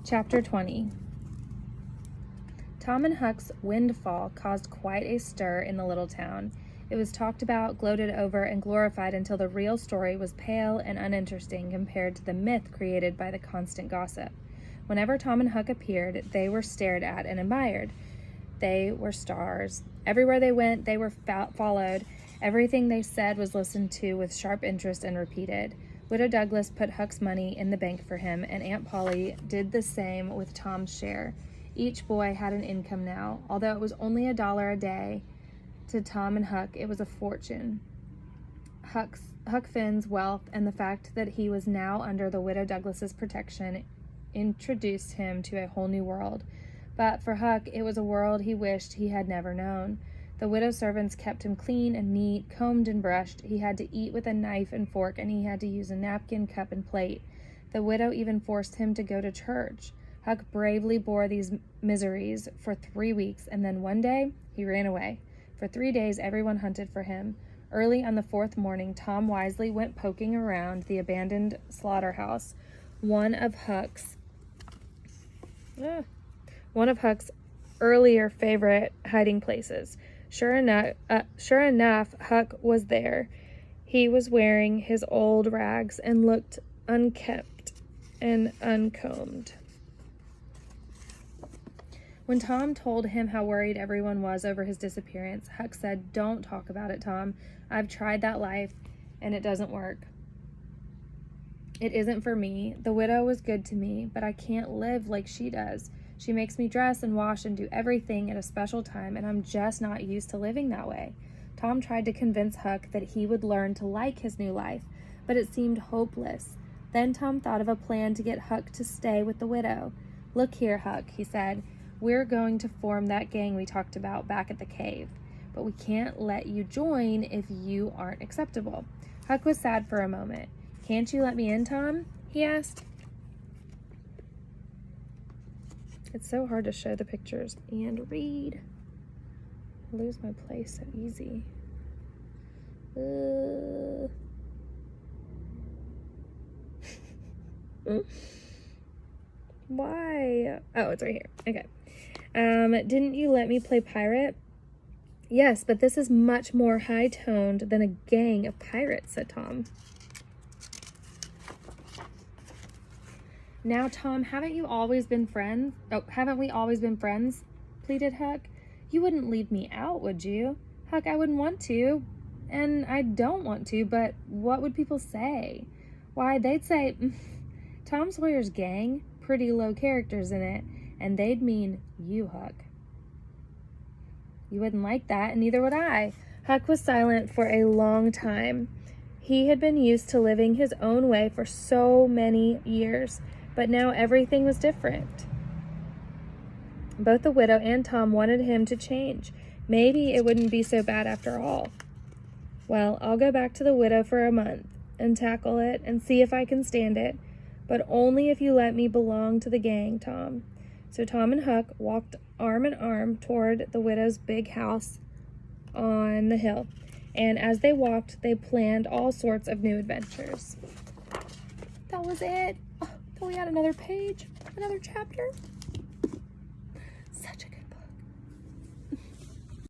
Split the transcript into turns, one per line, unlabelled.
Chapter 20. Tom and Huck's windfall caused quite a stir in the little town. It was talked about, gloated over, and glorified until the real story was pale and uninteresting compared to the myth created by the constant gossip. Whenever Tom and Huck appeared, they were stared at and admired. They were stars. Everywhere they went, they were followed. Everything they said was listened to with sharp interest and repeated. Widow Douglas put Huck's money in the bank for him, and Aunt Polly did the same with Tom's share. Each boy had an income now. Although it was only $1 a day, to Tom and Huck it was a fortune. Huck Finn's wealth and the fact that he was now under the Widow Douglas's protection introduced him to a whole new world. But for Huck, it was a world he wished he had never known. The widow's servants kept him clean and neat, combed and brushed. He had to eat with a knife and fork, and he had to use a napkin, cup, and plate. The widow even forced him to go to church. Huck bravely bore these miseries for 3 weeks, and then one day, he ran away. For 3 days, everyone hunted for him. Early on the 4th morning, Tom wisely went poking around the abandoned slaughterhouse, one of Huck's earlier favorite hiding places. Sure enough, Huck was there. He was wearing his old rags and looked unkempt and uncombed. When Tom told him how worried everyone was over his disappearance, Huck said, "Don't talk about it, Tom. I've tried that life, and it doesn't work. It isn't for me. The widow was good to me, but I can't live like she does. She makes me dress and wash and do everything at a special time, and I'm just not used to living that way." Tom tried to convince Huck that he would learn to like his new life, but it seemed hopeless. Then Tom thought of a plan to get Huck to stay with the widow. "Look here, Huck," he said. "We're going to form that gang we talked about back at the cave, but we can't let you join if you aren't acceptable." Huck was sad for a moment. "Can't you let me in, Tom?" he asked. It's so hard to show the pictures and read. I lose my place so easy. Why? Oh, it's right here. Okay. Didn't you let me play pirate? "Yes, but this is much more high-toned than a gang of pirates," said Tom. "Now, Tom, haven't we always been friends?" pleaded Huck. "You wouldn't leave me out, would you?" "Huck, I wouldn't want to, and I don't want to, but what would people say?" "Why, they'd say, 'Tom Sawyer's gang, pretty low characters in it,' and they'd mean you, Huck." "You wouldn't like that, and neither would I." Huck was silent for a long time. He had been used to living his own way for so many years, but now everything was different. Both the widow and Tom wanted him to change. Maybe it wouldn't be so bad after all. "Well, I'll go back to the widow for a month and tackle it and see if I can stand it, but only if you let me belong to the gang, Tom." So Tom and Huck walked arm in arm toward the widow's big house on the hill, and as they walked, they planned all sorts of new adventures. That was it. Oh, thought we had another page, another chapter.